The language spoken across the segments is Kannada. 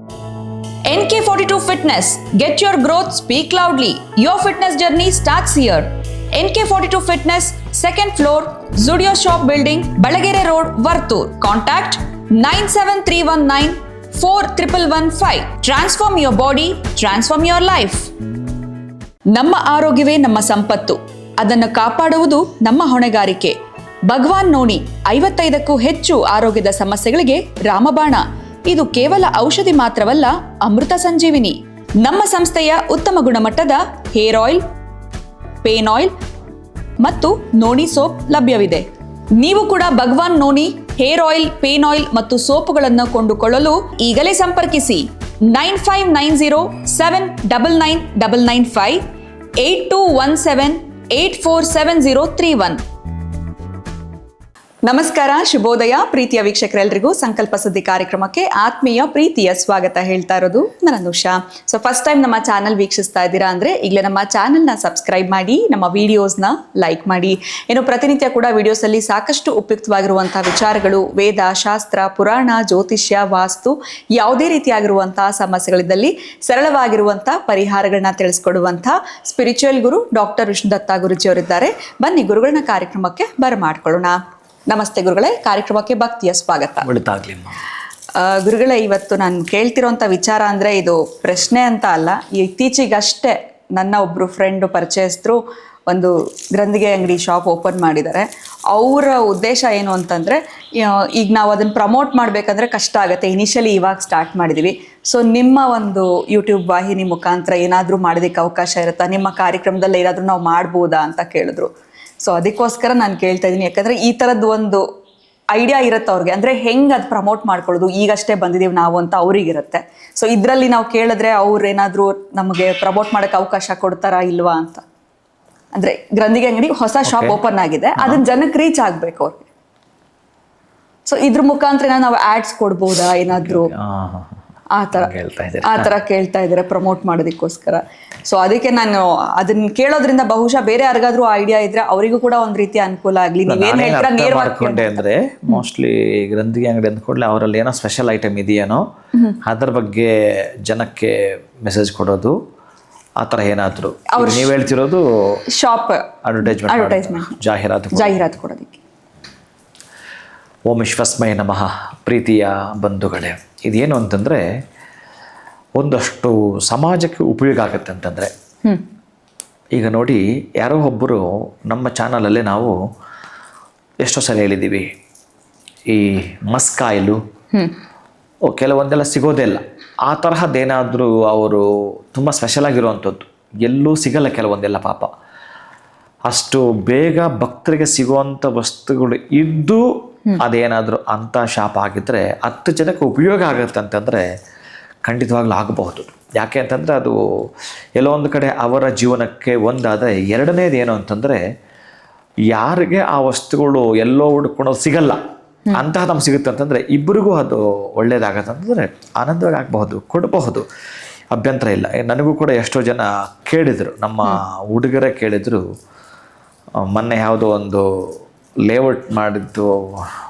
NK42 Fitness. Get your growth, speak loudly. Your fitness journey starts here. NK42 Fitness, second floor, Zudio Shop Building, Balagere Road, Vartur. Contact 973194115. Transform your body, transform your life. ನಮ್ಮ ಆರೋಗ್ಯವೇ ನಮ್ಮ ಸಂಪತ್ತು. ಅದನ್ನು ಕಾಪಾಡುವುದು ನಮ್ಮ ಹೊಣೆಗಾರಿಕೆ. ಭಗವಾನ್ ನೋನಿ 55ಕ್ಕೂ ಹೆಚ್ಚು ಆರೋಗ್ಯದ ಸಮಸ್ಯೆಗಳಿಗೆ ರಾಮಬಾಣ. ಇದು ಕೇವಲ ಔಷಧಿ ಮಾತ್ರವಲ್ಲ, ಅಮೃತ ಸಂಜೀವಿನಿ. ನಮ್ಮ ಸಂಸ್ಥೆಯ ಉತ್ತಮ ಗುಣಮಟ್ಟದ ಹೇರ್ ಆಯಿಲ್, ಪೇನ್ ಆಯಿಲ್ ಮತ್ತು ನೋನಿ ಸೋಪ್ ಲಭ್ಯವಿದೆ. ನೀವು ಕೂಡ Bhagwan noni hair oil, pain oil ಮತ್ತು ಸೋಪುಗಳನ್ನು ಕೊಂಡುಕೊಳ್ಳಲು ಈಗಲೇ ಸಂಪರ್ಕಿಸಿ 9590799995 8217847031. ನಮಸ್ಕಾರ, ಶುಭೋದಯ ಪ್ರೀತಿಯ ವೀಕ್ಷಕರೆಲ್ಲರಿಗೂ ಸಂಕಲ್ಪ ಸುದ್ದಿ ಕಾರ್ಯಕ್ರಮಕ್ಕೆ ಆತ್ಮೀಯ ಪ್ರೀತಿಯ ಸ್ವಾಗತ ಹೇಳ್ತಾ ಇರೋದು ನಾನು ಅನುಷಾ. ಸೊ ಫಸ್ಟ್ ಟೈಮ್ ನಮ್ಮ ಚಾನಲ್ ವೀಕ್ಷಿಸ್ತಾ ಇದ್ದೀರಾ ಅಂದರೆ ಈಗಲೇ ನಮ್ಮ ಚಾನಲ್ನ ಸಬ್ಸ್ಕ್ರೈಬ್ ಮಾಡಿ, ನಮ್ಮ ವಿಡಿಯೋಸ್ನ ಲೈಕ್ ಮಾಡಿ. ಏನು ಪ್ರತಿನಿತ್ಯ ಕೂಡ ವಿಡಿಯೋಸಲ್ಲಿ ಸಾಕಷ್ಟು ಉಪಯುಕ್ತವಾಗಿರುವಂಥ ವಿಚಾರಗಳು, ವೇದ, ಶಾಸ್ತ್ರ, ಪುರಾಣ, ಜ್ಯೋತಿಷ್ಯ, ವಾಸ್ತು, ಯಾವುದೇ ರೀತಿಯಾಗಿರುವಂಥ ಸಮಸ್ಯೆಗಳಿದ್ದಲ್ಲಿ ಸರಳವಾಗಿರುವಂಥ ಪರಿಹಾರಗಳನ್ನ ತಿಳಿಸ್ಕೊಡುವಂಥ ಸ್ಪಿರಿಚುವಲ್ ಗುರು ಡಾಕ್ಟರ್ ವಿಷ್ಣುದತ್ತ ಗುರುಜಿಯವರಿದ್ದಾರೆ. ಬನ್ನಿ ಗುರುಗಳನ್ನ ಕಾರ್ಯಕ್ರಮಕ್ಕೆ ಬರಮಾಡ್ಕೊಳ್ಳೋಣ. ನಮಸ್ತೆ ಗುರುಗಳೇ, ಕಾರ್ಯಕ್ರಮಕ್ಕೆ ಭಕ್ತಿಯ ಸ್ವಾಗತ. ಗುರುಗಳೇ, ಇವತ್ತು ನಾನು ಕೇಳ್ತಿರೋಂಥ ವಿಚಾರ ಅಂದರೆ ಇದು ಪ್ರಶ್ನೆ ಅಂತ ಅಲ್ಲ. ಇತ್ತೀಚೆಗಷ್ಟೇ ನನ್ನ ಒಬ್ಬರು ಫ್ರೆಂಡು ಪರಿಚಯಸ್ಥರು ಒಂದು ಗ್ರಂಥಿಗೆ ಅಂಗಡಿ ಶಾಪ್ ಓಪನ್ ಮಾಡಿದ್ದಾರೆ. ಅವರ ಉದ್ದೇಶ ಏನು ಅಂತಂದರೆ, ಈಗ ನಾವು ಅದನ್ನು ಪ್ರಮೋಟ್ ಮಾಡಬೇಕಂದ್ರೆ ಕಷ್ಟ ಆಗುತ್ತೆ. ಇನಿಷಿಯಲಿ ಇವಾಗ ಸ್ಟಾರ್ಟ್ ಮಾಡಿದ್ದೀವಿ. ಸೊ ನಿಮ್ಮ ಒಂದು ಯೂಟ್ಯೂಬ್ ವಾಹಿನಿ ಮುಖಾಂತರ ಏನಾದರೂ ಮಾಡೋದಕ್ಕೆ ಅವಕಾಶ ಇರುತ್ತಾ? ನಿಮ್ಮ ಕಾರ್ಯಕ್ರಮದಲ್ಲಿ ಏನಾದರೂ ನಾವು ಮಾಡ್ಬೋದಾ ಅಂತ ಕೇಳಿದ್ರು. ಸೊ ಅದಕ್ಕೋಸ್ಕರ ನಾನು ಕೇಳ್ತಾ ಇದ್ದೀನಿ. ಯಾಕಂದರೆ ಈ ಥರದ್ದು ಒಂದು ಐಡಿಯಾ ಇರುತ್ತೆ ಅವ್ರಿಗೆ, ಅಂದರೆ ಹೆಂಗೆ ಅದು ಪ್ರಮೋಟ್ ಮಾಡ್ಕೊಳ್ಳೋದು, ಈಗಷ್ಟೇ ಬಂದಿದ್ದೀವಿ ನಾವು ಅಂತ ಅವ್ರಿಗಿರುತ್ತೆ. ಸೊ ಇದರಲ್ಲಿ ನಾವು ಕೇಳಿದ್ರೆ ಅವ್ರು ಏನಾದರೂ ನಮಗೆ ಪ್ರಮೋಟ್ ಮಾಡೋಕ್ಕೆ ಅವಕಾಶ ಕೊಡ್ತಾರಾ ಇಲ್ವಾ ಅಂತ. ಅಂದರೆ ಗ್ರಂಥಿಗೆ ಅಂಗಡಿ ಹೊಸ ಶಾಪ್ ಓಪನ್ ಆಗಿದೆ, ಅದನ್ನ ಜನಕ್ಕೆ ರೀಚ್ ಆಗಬೇಕು ಅವ್ರಿಗೆ. ಸೊ ಇದ್ರ ಮುಖಾಂತರ ನಾವು ಆ್ಯಡ್ಸ್ ಕೊಡ್ಬೋದಾ ಏನಾದರೂ ಆ ಥರ ಕೇಳ್ತಾ ಇದ್ದಾರೆ ಪ್ರಮೋಟ್ ಮಾಡೋದಕ್ಕೋಸ್ಕರ. ಸೊ ಅದಕ್ಕೆ ನಾನು ಅದನ್ನ ಕೇಳೋದ್ರಿಂದ ಬಹುಶಃ ಬೇರೆ ಯಾರಿಗಾದ್ರೂ ಐಡಿಯಾ ಇದ್ರೆ ಅವರಿಗೂ ಕೂಡ ಒಂದ್ ರೀತಿ ಅನುಕೂಲ ಆಗ್ಲಿ. ನೀವೇನ್ ಹೇಳ್ತೀರಾ ನೇರವಾಗಿ ಅಂದ್ರೆ ಮೋಸ್ಟ್ಲಿ ಗ್ರಂಥಿಗೆ ಅಂಗಡಿ ಅಂದ್ಕೊಡ್ಲೆ ಅವರಲ್ಲಿ ಏನೋ ಸ್ಪೆಷಲ್ ಐಟಮ್ ಇದೆಯೇನೋ ಅದ್ರ ಬಗ್ಗೆ ಜನಕ್ಕೆ ಮೆಸೇಜ್ ಕೊಡೋದು, ಆ ಥರ ಏನಾದ್ರು ನೀವು ಹೇಳ್ತಿರೋದು ಶಾಪ್ ಅಡ್ವರ್ಟೈಸ್ಮೆಂಟ್ ಜಾಹೀರಾತು ಕೊಡೋದಕ್ಕೆ. ಓಂ ವಿಶ್ವಸ್ಮೈ ನಮಃ. ಪ್ರೀತಿಯ ಬಂಧುಗಳೇ, ಇದೇನು ಅಂತಂದರೆ ಒಂದಷ್ಟು ಸಮಾಜಕ್ಕೆ ಉಪಯೋಗ ಆಗುತ್ತೆ ಅಂತಂದರೆ, ಈಗ ನೋಡಿ, ಯಾರೋ ಒಬ್ಬರು ನಮ್ಮ ಚಾನಲಲ್ಲಿ ನಾವು ಎಷ್ಟೋ ಸಲ ಹೇಳಿದ್ದೀವಿ, ಈ ಮಸ್ಕಾಯಿಲು ಕೆಲವೊಂದೆಲ್ಲ ಸಿಗೋದೇ ಇಲ್ಲ. ಆ ತರಹದ್ದೇನಾದರೂ ಅವರು ತುಂಬ ಸ್ಪೆಷಲ್ ಆಗಿರುವಂಥದ್ದು ಎಲ್ಲೂ ಸಿಗಲ್ಲ ಕೆಲವೊಂದೆಲ್ಲ. ಪಾಪ ಅಷ್ಟು ಬೇಗ ಭಕ್ತರಿಗೆ ಸಿಗುವಂಥ ವಸ್ತುಗಳು ಇದ್ದು ಅದೇನಾದರೂ ಅಂಥ ಶಾಪ್ ಆಗಿದ್ದರೆ 10 ಜನಕ್ಕೆ ಉಪಯೋಗ ಆಗುತ್ತೆ ಅಂತಂದರೆ ಖಂಡಿತವಾಗ್ಲೂ ಆಗಬಹುದು. ಯಾಕೆ ಅಂತಂದರೆ ಅದು ಎಲ್ಲೋ ಒಂದು ಕಡೆ ಅವರ ಜೀವನಕ್ಕೆ ಒಂದಾದರೆ, ಎರಡನೇದು ಏನು ಅಂತಂದರೆ ಯಾರಿಗೆ ಆ ವಸ್ತುಗಳು ಎಲ್ಲೋ ಹುಡ್ಕೊಳೋದು ಸಿಗಲ್ಲ ಅಂತಹ ನಮ್ಗೆ ಸಿಗುತ್ತೆ ಅಂತಂದರೆ ಇಬ್ಬರಿಗೂ ಅದು ಒಳ್ಳೆಯದಾಗತ್ತೆ ಅಂತಂದರೆ ಆನಂದವಾಗಿ ಆಗಬಹುದು, ಕೊಡಬಹುದು, ಅಭ್ಯಂತರ ಇಲ್ಲ. ನನಗೂ ಕೂಡ ಎಷ್ಟೋ ಜನ ಕೇಳಿದರು, ನಮ್ಮ ಹುಡುಗರೇ ಕೇಳಿದರು. ಮೊನ್ನೆ ಯಾವುದೋ ಒಂದು ಲೇಔಟ್ ಮಾಡಿದ್ದು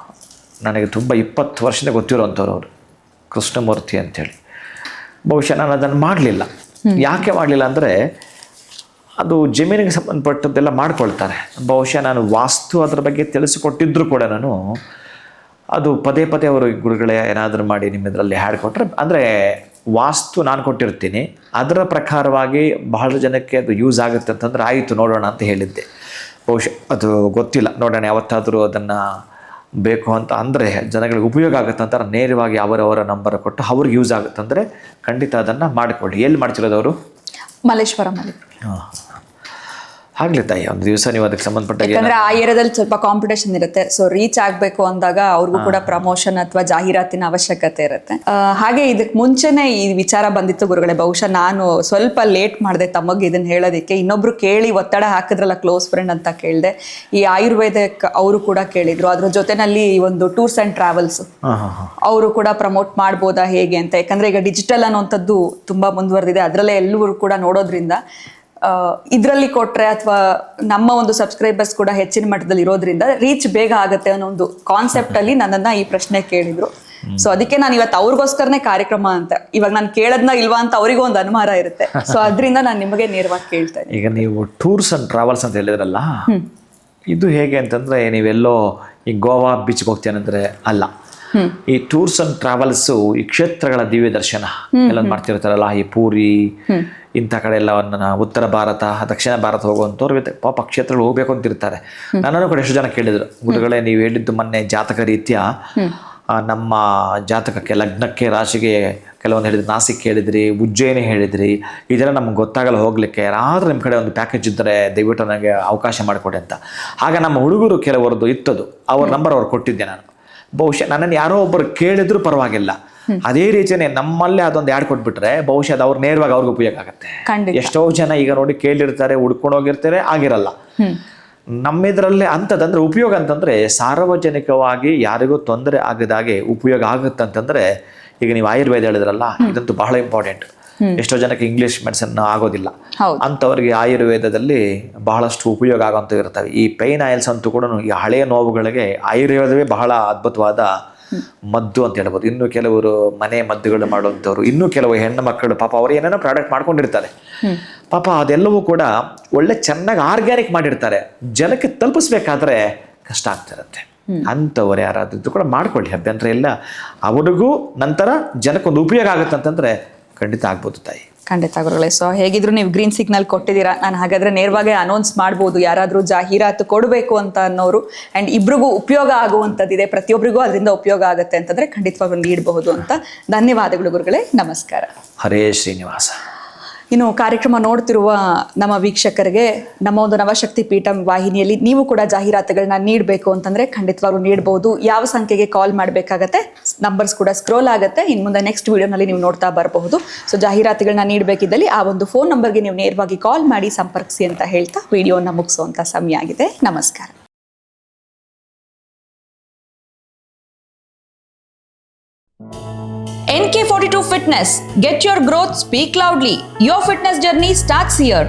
ನನಗೆ ತುಂಬ 20 ವರ್ಷದಿಂದ ಗೊತ್ತಿರೋವಂಥವ್ರು, ಅವರು ಕೃಷ್ಣಮೂರ್ತಿ ಅಂಥೇಳಿ. ಬಹುಶಃ ನಾನು ಅದನ್ನು ಮಾಡಲಿಲ್ಲ. ಯಾಕೆ ಮಾಡಲಿಲ್ಲ ಅಂದರೆ ಅದು ಜಮೀನಿಗೆ ಸಂಬಂಧಪಟ್ಟದ್ದೆಲ್ಲ ಮಾಡ್ಕೊಳ್ತಾರೆ. ಬಹುಶಃ ನಾನು ವಾಸ್ತು ಅದರ ಬಗ್ಗೆ ತಿಳಿಸಿಕೊಟ್ಟಿದ್ದರೂ ಕೂಡ ನಾನು ಅದು ಪದೇ ಪದೇ ಅವರು ಗುರುಗಳೇ ಏನಾದರೂ ಮಾಡಿ ನಿಮ್ಮ ಇದರಲ್ಲಿ ಹಾಡ್ಕೊಟ್ರೆ, ಅಂದರೆ ವಾಸ್ತು ನಾನು ಕೊಟ್ಟಿರ್ತೀನಿ, ಅದರ ಪ್ರಕಾರವಾಗಿ ಬಹಳ ಜನಕ್ಕೆ ಅದು ಯೂಸ್ ಆಗುತ್ತೆ ಅಂತಂದರೆ ಆಯಿತು ನೋಡೋಣ ಅಂತ ಹೇಳಿದ್ದೆ. ಬಹುಶಃ ಅದು ಗೊತ್ತಿಲ್ಲ, ನೋಡೋಣ ಯಾವತ್ತಾದರೂ ಅದನ್ನು ಬೇಕು ಅಂತ ಅಂದರೆ ಜನಗಳಿಗೆ ಉಪಯೋಗ ಆಗುತ್ತೆ ಅಂತಾರೆ. ನೇರವಾಗಿ ಅವರವರ ನಂಬರ್ ಕೊಟ್ಟು ಅವ್ರಿಗೆ ಯೂಸ್ ಆಗುತ್ತೆ ಅಂದರೆ ಖಂಡಿತ ಅದನ್ನು ಮಾಡಿಕೊಳ್ಳಿ. ಎಲ್ಲಿ ಮಾಡ್ತಿರೋದವರು? ಮಲ್ಲೇಶ್ವರಮಲ್ಲಿ. ಆಗ್ಲಿ ತಾಯಿ, ಒಂದು ದಿವಸ ನೀವು ಅದಕ್ಕೆ ಸಂಬಂಧಪಟ್ಟ, ಯಾಕಂದ್ರೆ ಆ ಏರಿಯಾದಲ್ಲಿ ಸ್ವಲ್ಪ ಕಾಂಪಿಟೇಷನ್ ಇರುತ್ತೆ. ಸೊ ರೀಚ್ ಆಗಬೇಕು ಅಂದಾಗ ಅವ್ರಿಗೂ ಕೂಡ ಪ್ರಮೋಷನ್ ಅಥವಾ ಜಾಹೀರಾತಿನ ಅವಶ್ಯಕತೆ ಇರುತ್ತೆ. ಹಾಗೆ ಇದಕ್ಕೆ ಮುಂಚೆನೆ ಈ ವಿಚಾರ ಬಂದಿತ್ತು ಗುರುಗಳೇ. ಬಹುಶಃ ನಾನು ಸ್ವಲ್ಪ ಲೇಟ್ ಮಾಡಿದೆ ತಮಗೆ ಇದನ್ನ ಹೇಳೋದಕ್ಕೆ. ಇನ್ನೊಬ್ರು ಕೇಳಿ ಒತ್ತಡ ಹಾಕಿದ್ರಲ್ಲ, ಕ್ಲೋಸ್ ಫ್ರೆಂಡ್ ಅಂತ ಕೇಳಿದೆ. ಈ ಆಯುರ್ವೇದಕ್ಕೆ ಅವರು ಕೂಡ ಕೇಳಿದ್ರು. ಅದ್ರ ಜೊತೆನಲ್ಲಿ ಒಂದು ಟೂರ್ಸ್ ಅಂಡ್ ಟ್ರಾವೆಲ್ಸ್ ಅವರು ಕೂಡ ಪ್ರಮೋಟ್ ಮಾಡ್ಬೋದಾ ಹೇಗೆ ಅಂತ. ಯಾಕಂದ್ರೆ ಈಗ ಡಿಜಿಟಲ್ ಅನ್ನೋಂಥದ್ದು ತುಂಬಾ ಮುಂದುವರೆದಿದೆ, ಅದರಲ್ಲೇ ಎಲ್ಲರೂ ಕೂಡ ನೋಡೋದ್ರಿಂದ ಇದರಲ್ಲಿ ಕೊಟ್ರೆ ಅಥವಾ ನಮ್ಮ ಒಂದು ಸಬ್ಸ್ಕ್ರೈಬರ್ಸ್ ಕೂಡ ಹೆಚ್ಚಿನ ಮಟ್ಟದಲ್ಲಿ ಇರೋದ್ರಿಂದ ರೀಚ್ ಬೇಗ ಆಗುತ್ತೆ ಅನ್ನೋ ಒಂದು ಕಾನ್ಸೆಪ್ಟ್ ಅಲ್ಲಿ ನನ್ನನ್ನ ಈ ಪ್ರಶ್ನೆ ಕೇಳಿದ್ರು. ಸೊ ಅದಕ್ಕೆ ನಾನು ಇವತ್ತು ಅವ್ರಿಗೋಸ್ಕರನೇ ಕಾರ್ಯಕ್ರಮ ಅಂತ. ಇವಾಗ ನಾನು ಕೇಳದ್ನ ಇಲ್ವಾ ಅಂತ ಅವರಿಗೂ ಒಂದು ಅನುಮಾನ ಇರುತ್ತೆ. ಸೊ ಅದರಿಂದ ನಾನು ನಿಮಗೆ ನೇರವಾಗಿ ಕೇಳ್ತೇನೆ. ಈಗ ನೀವು ಟೂರ್ಸ್ ಅಂಡ್ ಟ್ರಾವೆಲ್ಸ್ ಅಂತ ಹೇಳಿದ್ರಲ್ಲ, ಇದು ಹೇಗೆ ಅಂತಂದ್ರೆ ನೀವೆಲ್ಲೋ ಈ ಗೋವಾ ಬೀಚ್ಗೆ ಹೋಗ್ತೇನೆಂದ್ರೆ ಅಲ್ಲ. ಈ ಟೂರ್ಸ್ ಅಂಡ್ ಟ್ರಾವೆಲ್ಸ್ ಈ ಕ್ಷೇತ್ರಗಳ ದಿವ್ಯ ದರ್ಶನ ಎಲ್ಲ ಮಾಡ್ತಿರ್ತಾರಲ್ಲ, ಈ ಪೂರಿ ಇಂಥ ಕಡೆ ಎಲ್ಲ ಉತ್ತರ ಭಾರತ, ದಕ್ಷಿಣ ಭಾರತ ಹೋಗುವಂಥವ್ರು ಪಾಪ ಕ್ಷೇತ್ರಗಳು ಹೋಗ್ಬೇಕು ಅಂತಿರ್ತಾರೆ. ನನ್ನನ್ನು ಕೂಡ ಎಷ್ಟು ಜನ ಕೇಳಿದ್ರು, ಗುರುಗಳೇ ನೀವು ಹೇಳಿದ್ದು ಮೊನ್ನೆ ಜಾತಕ ರೀತ್ಯ ನಮ್ಮ ಜಾತಕಕ್ಕೆ, ಲಗ್ನಕ್ಕೆ, ರಾಶಿಗೆ ಕೆಲವೊಂದು ಹೇಳಿದ್ರಿ, ನಾಸಿಕ್ ಹೇಳಿದ್ರಿ, ಉಜ್ಜಯಿನಿ ಹೇಳಿದ್ರಿ, ಇದೆಲ್ಲ ನಮ್ಗೆ ಗೊತ್ತಾಗಲ್ಲ ಹೋಗ್ಲಿಕ್ಕೆ, ಯಾರಾದ್ರೂ ನಿಮ್ಮ ಕಡೆ ಒಂದು ಪ್ಯಾಕೇಜ್ ಇದ್ದರೆ ದಯವಿಟ್ಟು ನನಗೆ ಅವಕಾಶ ಮಾಡಿಕೊಡಿ ಅಂತ. ಆಗ ನಮ್ಮ ಹುಡುಗರು ಕೆಲವರದ್ದು ಇತ್ತದು, ಅವ್ರ ನಂಬರ್ ಅವ್ರು ಕೊಟ್ಟಿದ್ದೆ ನಾನು. ಬಹುಶಃ ನನ್ನನ್ನು ಯಾರೋ ಒಬ್ಬರು ಕೇಳಿದ್ರು ಪರವಾಗಿಲ್ಲ, ಅದೇ ರೀತಿಯೇ ನಮ್ಮಲ್ಲೇ ಅದೊಂದು ಯಾಡ್ ಕೊಟ್ಬಿಟ್ರೆ ಬಹುಶಃ ಅದು ಅವ್ರು ನೇರವಾಗಿ ಅವ್ರಿಗೆ ಉಪಯೋಗ ಆಗುತ್ತೆ. ಎಷ್ಟೋ ಜನ ಈಗ ನೋಡಿ ಕೇಳಿರ್ತಾರೆ, ಹುಡ್ಕೊಂಡು ಹೋಗಿರ್ತಾರೆ, ಆಗಿರಲ್ಲ. ನಮ್ಮಿದ್ರಲ್ಲೇ ಅಂಥದ್ದಂದ್ರೆ ಉಪಯೋಗ ಅಂತಂದ್ರೆ ಸಾರ್ವಜನಿಕವಾಗಿ ಯಾರಿಗೂ ತೊಂದರೆ ಆಗದಾಗೆ ಉಪಯೋಗ ಆಗುತ್ತಂತಂದ್ರೆ, ಈಗ ನೀವು ಆಯುರ್ವೇದ ಹೇಳಿದ್ರಲ್ಲ, ಇದಂತೂ ಬಹಳ ಇಂಪಾರ್ಟೆಂಟ್. ಎಷ್ಟೋ ಜನಕ್ಕೆ ಇಂಗ್ಲಿಷ್ ಮೆಡಿಸಿನ್ ಆಗೋದಿಲ್ಲ, ಅಂಥವ್ರಿಗೆ ಆಯುರ್ವೇದದಲ್ಲಿ ಬಹಳಷ್ಟು ಉಪಯೋಗ ಆಗೋಂಥ ಇರ್ತವೆ. ಈ ಪೈನ್ ಆಯಿಲ್ಸ್ ಅಂತೂ ಕೂಡ ಈ ಹಳೆಯ ನೋವುಗಳಿಗೆ ಆಯುರ್ವೇದವೇ ಬಹಳ ಅದ್ಭುತವಾದ ಮದ್ದು ಅಂತ ಹೇಳ್ಬೋದು. ಇನ್ನು ಕೆಲವರು ಮನೆ ಮದ್ದುಗಳು ಮಾಡುವಂಥವ್ರು, ಇನ್ನೂ ಕೆಲವು ಹೆಣ್ಣು ಮಕ್ಕಳು ಪಾಪ ಅವ್ರು ಏನೇನೋ ಪ್ರಾಡಕ್ಟ್ ಮಾಡ್ಕೊಂಡಿರ್ತಾರೆ, ಪಾಪ ಅದೆಲ್ಲವೂ ಕೂಡ ಒಳ್ಳೆ ಚೆನ್ನಾಗಿ ಆರ್ಗ್ಯಾನಿಕ್ ಮಾಡಿರ್ತಾರೆ, ಜನಕ್ಕೆ ತಲುಪಿಸ್ಬೇಕಾದ್ರೆ ಕಷ್ಟ ಆಗ್ತಿರತ್ತೆ. ಅಂಥವ್ರು ಯಾರಾದ್ರೂ ಕೂಡ ಮಾಡ್ಕೊಳ್ಳಿ, ಅಭ್ಯಂತರ ಇಲ್ಲ. ಅವ್ರಿಗೂ ನಂತರ ಜನಕ್ಕೊಂದು ಉಪಯೋಗ ಆಗುತ್ತೆ ಅಂತಂದ್ರೆ ಖಂಡಿತ ಆಗ್ಬೋದು ತಾಯಿ. ಖಂಡಿತ ಗುರುಗಳೇ. ಸೊ ಹೇಗಿದ್ರು ನೀವು ಗ್ರೀನ್ ಸಿಗ್ನಲ್ ಕೊಟ್ಟಿದ್ದೀರಾ, ನಾನು ಹಾಗಾದ್ರೆ ನೇರವಾಗಿ ಅನೌನ್ಸ್ ಮಾಡ್ಬೋದು, ಯಾರಾದರೂ ಜಾಹೀರಾತು ಕೊಡಬೇಕು ಅಂತ ಅನ್ನೋರು ಆ್ಯಂಡ್ ಇಬ್ರಿಗೂ ಉಪಯೋಗ ಆಗುವಂಥದ್ದಿದೆ, ಪ್ರತಿಯೊಬ್ಬರಿಗೂ ಅದರಿಂದ ಉಪಯೋಗ ಆಗುತ್ತೆ ಅಂತಂದ್ರೆ ಖಂಡಿತವಾಗ್ಲೂ ನೀಡಬಹುದು ಅಂತ. ಧನ್ಯವಾದಗಳು ಗುರುಗಳೇ, ನಮಸ್ಕಾರ. ಹರೇ ಶ್ರೀನಿವಾಸ. ಇನ್ನು ಕಾರ್ಯಕ್ರಮ ನೋಡ್ತಿರುವ ನಮ್ಮ ವೀಕ್ಷಕರಿಗೆ ನಮ್ಮ ಒಂದು ನವಶಕ್ತಿ ಪೀಠ ವಾಹಿನಿಯಲ್ಲಿ ನೀವು ಕೂಡ ಜಾಹೀರಾತುಗಳನ್ನ ನೀಡಬೇಕು ಅಂತಂದ್ರೆ ಖಂಡಿತವಾಗ್ಲೂ ನೀಡಬಹುದು. ಯಾವ ಸಂಖ್ಯೆಗೆ ಕಾಲ್ ಮಾಡಬೇಕಾಗತ್ತೆ, ನಂಬರ್ಸ್ ಕೂಡ ಸ್ಕ್ರೋಲ್ ಆಗುತ್ತೆ, ಇನ್ನು ಮುಂದೆ ನೆಕ್ಸ್ಟ್ ವಿಡಿಯೋನಲ್ಲಿ ನೀವು ನೋಡ್ತಾ ಬರಬಹುದು. ಸೊ ಜಾಹೀರಾತುಗಳನ್ನ ನೀಡಬೇಕಿದ್ದಲ್ಲಿ ಆ ಒಂದು ಫೋನ್ ನಂಬರ್ಗೆ ನೀವು ನೇರವಾಗಿ ಕಾಲ್ ಮಾಡಿ ಸಂಪರ್ಕಿಸಿ ಅಂತ ಹೇಳ್ತಾ ವಿಡಿಯೋನ ಮುಗಿಸುವಂತ ಸಮಯ ಆಗಿದೆ. ನಮಸ್ಕಾರ. NK42 Fitness. Get your growth, speak loudly. Your fitness journey starts here.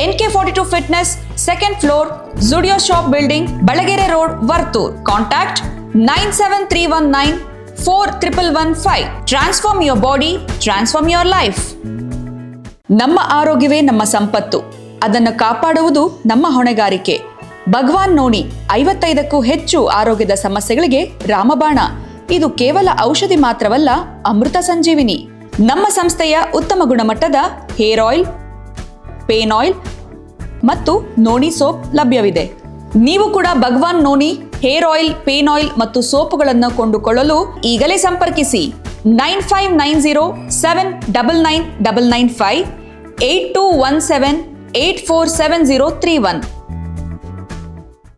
NK42 Fitness, 2nd floor, Zudio Shop Building, Balagere Road, Vartur. Contact 97319 4115. Transform your body, transform your life. ನಮ್ಮ ಆರೋಗ್ಯವೇ ನಮ್ಮ ಸಂಪತ್ತು, ಅದನ್ನು ಕಾಪಾಡುವುದು ನಮ್ಮ ಹೊಣೆಗಾರಿಕೆ. ಭಗವಾನ್ ನೋಣಿ 55ಕ್ಕೂ ಹೆಚ್ಚು ಆರೋಗ್ಯದ ಸಮಸ್ಯೆಗಳಿಗೆ ರಾಮಬಾಣ. ಇದು ಕೇವಲ ಔಷಧಿ ಮಾತ್ರವಲ್ಲ, ಅಮೃತ ಸಂಜೀವಿನಿ. ನಮ್ಮ ಸಂಸ್ಥೆಯ ಉತ್ತಮ ಗುಣಮಟ್ಟದ ಹೇರ್ ಆಯಿಲ್, ಪೇನ್ ಆಯಿಲ್ ಮತ್ತು ನೋಣಿ ಸೋಪ್ ಲಭ್ಯವಿದೆ. ನೀವು ಕೂಡ ಭಗವಾನ್ ನೋಣಿ ಹೇರ್ ಆಯಿಲ್, ಪೇನ್ ಆಯಿಲ್ ಮತ್ತು ಸೋಪುಗಳನ್ನು ಕೊಂಡುಕೊಳ್ಳಲು ಈಗಲೇ ಸಂಪರ್ಕಿಸಿ 9590799995 8217847031.